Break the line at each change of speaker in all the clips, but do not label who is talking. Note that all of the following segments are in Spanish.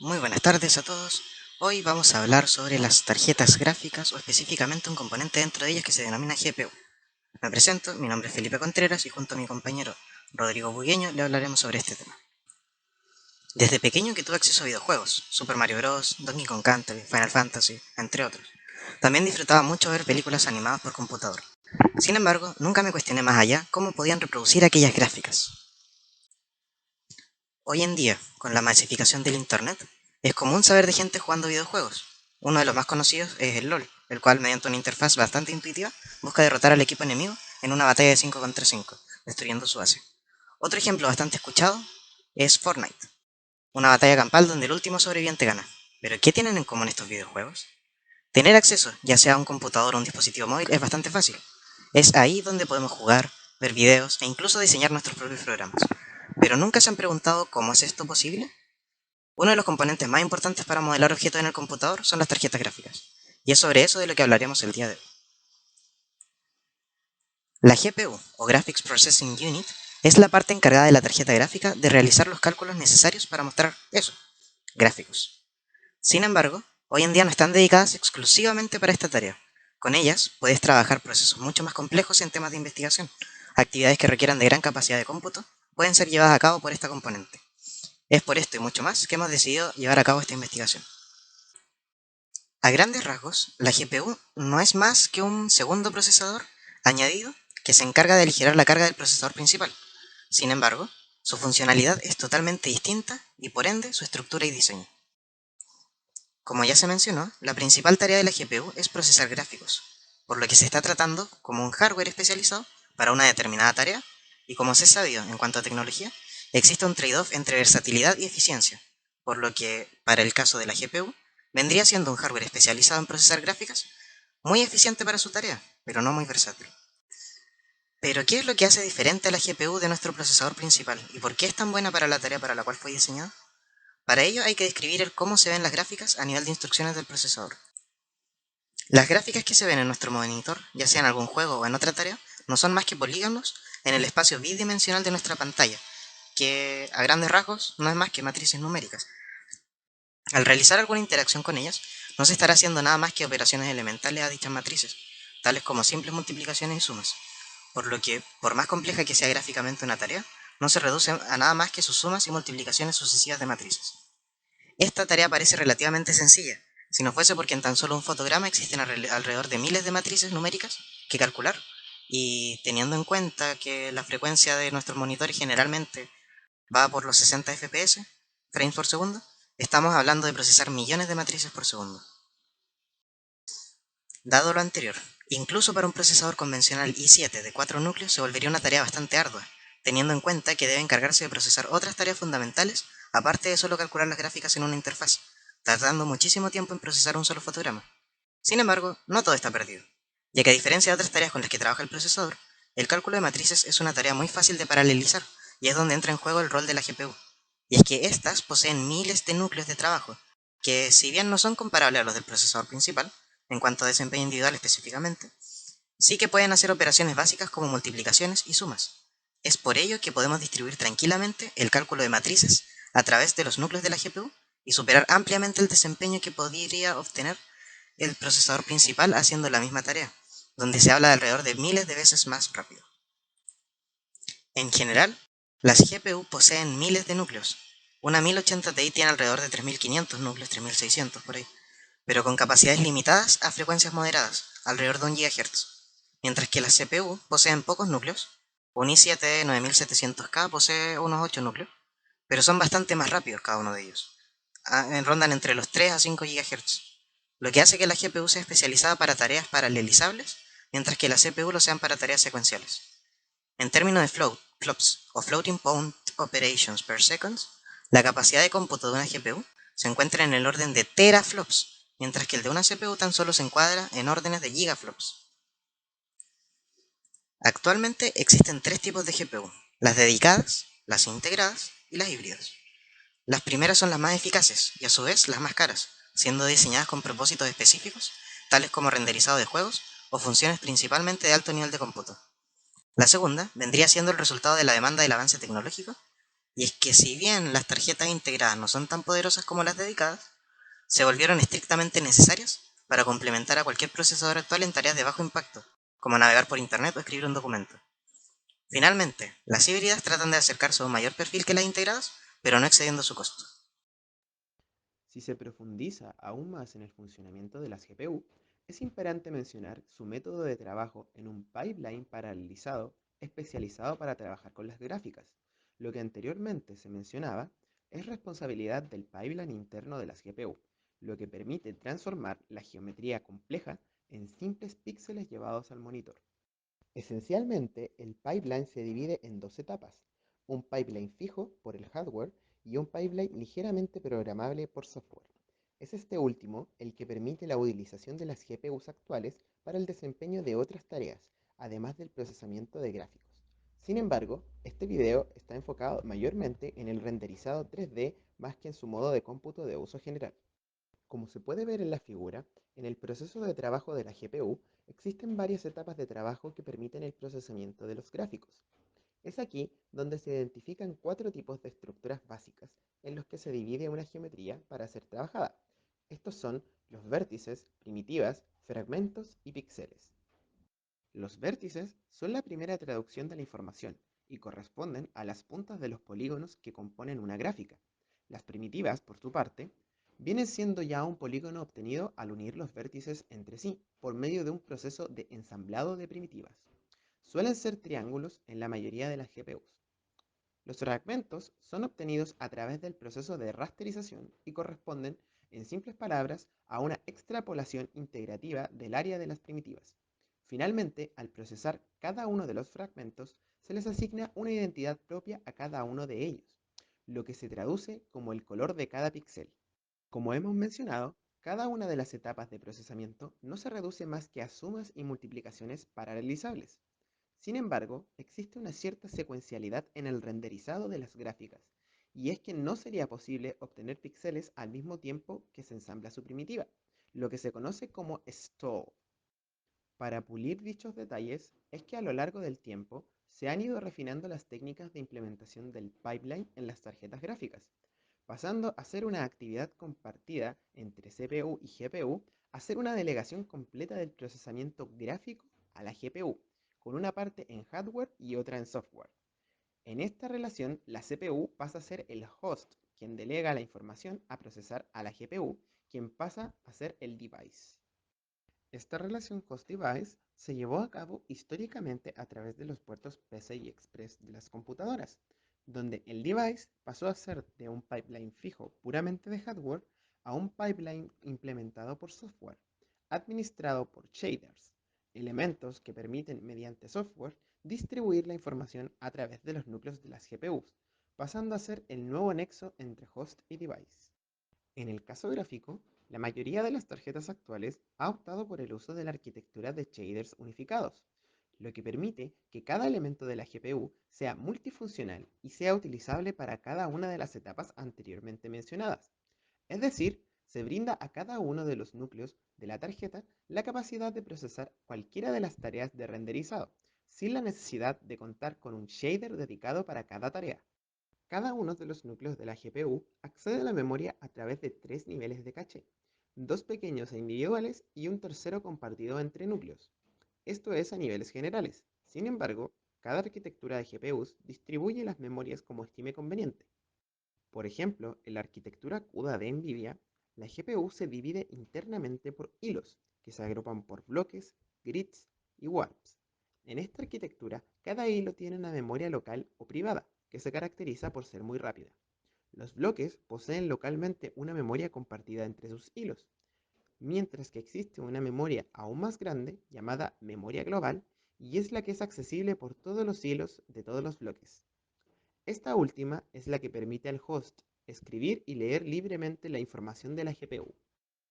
Muy buenas tardes a todos. Hoy vamos a hablar sobre las tarjetas gráficas o específicamente un componente dentro de ellas que se denomina GPU. Me presento, mi nombre es Felipe Contreras y junto a mi compañero Rodrigo Bugueño le hablaremos sobre este tema. Desde pequeño que tuve acceso a videojuegos, Super Mario Bros., Donkey Kong Country, Final Fantasy, entre otros. También disfrutaba mucho ver películas animadas por computador. Sin embargo, nunca me cuestioné más allá cómo podían reproducir aquellas gráficas. Hoy en día, con la masificación del Internet, es común saber de gente jugando videojuegos. Uno de los más conocidos es el LoL, el cual mediante una interfaz bastante intuitiva busca derrotar al equipo enemigo en una batalla de 5 contra 5, destruyendo su base. Otro ejemplo bastante escuchado es Fortnite, una batalla campal donde el último sobreviviente gana. ¿Pero qué tienen en común estos videojuegos? Tener acceso, ya sea a un computador o un dispositivo móvil, es bastante fácil. Es ahí donde podemos jugar, ver videos e incluso diseñar nuestros propios programas. ¿Pero nunca se han preguntado cómo es esto posible? Uno de los componentes más importantes para modelar objetos en el computador son las tarjetas gráficas, y es sobre eso de lo que hablaremos el día de hoy. La GPU, o Graphics Processing Unit, es la parte encargada de la tarjeta gráfica de realizar los cálculos necesarios para mostrar eso, gráficos. Sin embargo, hoy en día no están dedicadas exclusivamente para esta tarea. Con ellas puedes trabajar procesos mucho más complejos en temas de investigación. Actividades que requieran de gran capacidad de cómputo pueden ser llevadas a cabo por esta componente. Es por esto y mucho más que hemos decidido llevar a cabo esta investigación. A grandes rasgos, la GPU no es más que un segundo procesador añadido que se encarga de aligerar la carga del procesador principal. Sin embargo, su funcionalidad es totalmente distinta y por ende su estructura y diseño. Como ya se mencionó, la principal tarea de la GPU es procesar gráficos, por lo que se está tratando como un hardware especializado para una determinada tarea, y como se es sabido en cuanto a tecnología, existe un trade-off entre versatilidad y eficiencia, por lo que, para el caso de la GPU, vendría siendo un hardware especializado en procesar gráficas, muy eficiente para su tarea, pero no muy versátil. Pero, ¿qué es lo que hace diferente a la GPU de nuestro procesador principal, y por qué es tan buena para la tarea para la cual fue diseñada? Para ello hay que describir el cómo se ven las gráficas a nivel de instrucciones del procesador. Las gráficas que se ven en nuestro monitor, ya sea en algún juego o en otra tarea, no son más que polígonos en el espacio bidimensional de nuestra pantalla, que a grandes rasgos no es más que matrices numéricas. Al realizar alguna interacción con ellas, no se estará haciendo nada más que operaciones elementales a dichas matrices, tales como simples multiplicaciones y sumas, por lo que, por más compleja que sea gráficamente una tarea, no se reduce a nada más que sus sumas y multiplicaciones sucesivas de matrices. Esta tarea parece relativamente sencilla, si no fuese porque en tan solo un fotograma existen alrededor de miles de matrices numéricas que calcular, y teniendo en cuenta que la frecuencia de nuestros monitores generalmente va por los 60 FPS, frames por segundo, estamos hablando de procesar millones de matrices por segundo. Dado lo anterior, incluso para un procesador convencional i7 de 4 núcleos se volvería una tarea bastante ardua, teniendo en cuenta que debe encargarse de procesar otras tareas fundamentales, aparte de solo calcular las gráficas en una interfaz, tardando muchísimo tiempo en procesar un solo fotograma. Sin embargo, no todo está perdido, ya que a diferencia de otras tareas con las que trabaja el procesador, el cálculo de matrices es una tarea muy fácil de paralelizar, y es donde entra en juego el rol de la GPU. Y es que estas poseen miles de núcleos de trabajo, que si bien no son comparables a los del procesador principal, en cuanto a desempeño individual específicamente, sí que pueden hacer operaciones básicas como multiplicaciones y sumas. Es por ello que podemos distribuir tranquilamente el cálculo de matrices a través de los núcleos de la GPU y superar ampliamente el desempeño que podría obtener el procesador principal haciendo la misma tarea, donde se habla de alrededor de miles de veces más rápido. En general, las GPU poseen miles de núcleos. Una 1080 Ti tiene alrededor de 3500 núcleos, 3600 por ahí, pero con capacidades limitadas a frecuencias moderadas, alrededor de 1 GHz, mientras que las CPU poseen pocos núcleos. Un i7 9700K posee unos 8 núcleos, pero son bastante más rápidos cada uno de ellos. Rondan entre los 3 a 5 GHz, lo que hace que la GPU sea especializada para tareas paralelizables, mientras que las CPU lo sean para tareas secuenciales. En términos de flops o floating point operations per second, la capacidad de cómputo de una GPU se encuentra en el orden de teraflops, mientras que el de una CPU tan solo se encuadra en órdenes de gigaflops. Actualmente existen tres tipos de GPU: las dedicadas, las integradas y las híbridas. Las primeras son las más eficaces y a su vez las más caras, siendo diseñadas con propósitos específicos, tales como renderizado de juegos o funciones principalmente de alto nivel de cómputo. La segunda vendría siendo el resultado de la demanda del avance tecnológico, Y es que si bien las tarjetas integradas no son tan poderosas como las dedicadas, se volvieron estrictamente necesarias para complementar a cualquier procesador actual en tareas de bajo impacto, como navegar por internet o escribir un documento. Finalmente, las híbridas tratan de acercarse a un mayor perfil que las integradas, pero no excediendo su costo.
Si se profundiza aún más en el funcionamiento de las GPU, es imperante mencionar su método de trabajo en un pipeline paralelizado especializado para trabajar con las gráficas. Lo que anteriormente se mencionaba es responsabilidad del pipeline interno de las GPU, lo que permite transformar la geometría compleja en simples píxeles llevados al monitor. Esencialmente, el pipeline se divide en dos etapas, un pipeline fijo por el hardware y un pipeline ligeramente programable por software. Es este último el que permite la utilización de las GPUs actuales para el desempeño de otras tareas, además del procesamiento de gráficos. Sin embargo, este video está enfocado mayormente en el renderizado 3D más que en su modo de cómputo de uso general. Como se puede ver en la figura, en el proceso de trabajo de la GPU existen varias etapas de trabajo que permiten el procesamiento de los gráficos. Es aquí donde se identifican cuatro tipos de estructuras básicas en los que se divide una geometría para ser trabajada. Estos son los vértices, primitivas, fragmentos y píxeles. Los vértices son la primera traducción de la información y corresponden a las puntas de los polígonos que componen una gráfica. Las primitivas, por su parte, vienen siendo ya un polígono obtenido al unir los vértices entre sí por medio de un proceso de ensamblado de primitivas. Suelen ser triángulos en la mayoría de las GPUs. Los fragmentos son obtenidos a través del proceso de rasterización y corresponden, en simples palabras, a una extrapolación integrativa del área de las primitivas. Finalmente, al procesar cada uno de los fragmentos, se les asigna una identidad propia a cada uno de ellos, lo que se traduce como el color de cada píxel. Como hemos mencionado, cada una de las etapas de procesamiento no se reduce más que a sumas y multiplicaciones paralelizables. Sin embargo, existe una cierta secuencialidad en el renderizado de las gráficas, y es que no sería posible obtener píxeles al mismo tiempo que se ensambla su primitiva, lo que se conoce como stall. Para pulir dichos detalles, es que a lo largo del tiempo se han ido refinando las técnicas de implementación del pipeline en las tarjetas gráficas, pasando a ser una actividad compartida entre CPU y GPU a ser una delegación completa del procesamiento gráfico a la GPU, con una parte en hardware y otra en software. En esta relación, la CPU pasa a ser el host, quien delega la información a procesar a la GPU, quien pasa a ser el device. Esta relación host-device se llevó a cabo históricamente a través de los puertos PCI Express de las computadoras, donde el device pasó a ser de un pipeline fijo puramente de hardware a un pipeline implementado por software, administrado por shaders, elementos que permiten mediante software distribuir la información a través de los núcleos de las GPUs, pasando a ser el nuevo nexo entre host y device. En el caso gráfico, la mayoría de las tarjetas actuales ha optado por el uso de la arquitectura de shaders unificados, lo que permite que cada elemento de la GPU sea multifuncional y sea utilizable para cada una de las etapas anteriormente mencionadas. Es decir, se brinda a cada uno de los núcleos de la tarjeta la capacidad de procesar cualquiera de las tareas de renderizado, sin la necesidad de contar con un shader dedicado para cada tarea. Cada uno de los núcleos de la GPU accede a la memoria a través de tres niveles de caché, dos pequeños e individuales y un tercero compartido entre núcleos. Esto es a niveles generales. Sin embargo, cada arquitectura de GPUs distribuye las memorias como estime conveniente. Por ejemplo, en la arquitectura CUDA de NVIDIA, la GPU se divide internamente por hilos, que se agrupan por bloques, grids y warps. En esta arquitectura, cada hilo tiene una memoria local o privada, que se caracteriza por ser muy rápida. Los bloques poseen localmente una memoria compartida entre sus hilos, mientras que existe una memoria aún más grande llamada memoria global y es la que es accesible por todos los hilos de todos los bloques. Esta última es la que permite al host escribir y leer libremente la información de la GPU.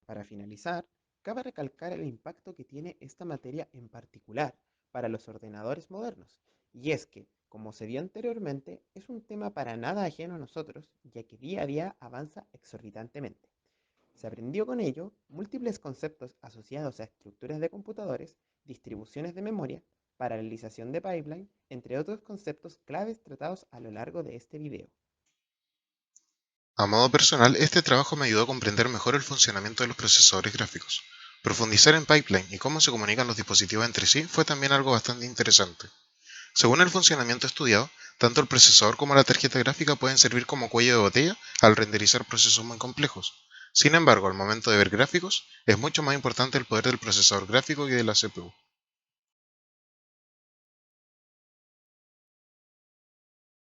Para finalizar, cabe recalcar el impacto que tiene esta materia en particular para los ordenadores modernos, y es que, como se vio anteriormente, es un tema para nada ajeno a nosotros, ya que día a día avanza exorbitantemente. Se aprendió con ello múltiples conceptos asociados a estructuras de computadores, distribuciones de memoria, paralelización de pipeline, entre otros conceptos claves tratados a lo largo de este video.
A modo personal, este trabajo me ayudó a comprender mejor el funcionamiento de los procesadores gráficos. Profundizar en pipeline y cómo se comunican los dispositivos entre sí fue también algo bastante interesante. Según el funcionamiento estudiado, tanto el procesador como la tarjeta gráfica pueden servir como cuello de botella al renderizar procesos muy complejos. Sin embargo, al momento de ver gráficos, es mucho más importante el poder del procesador gráfico que de la CPU.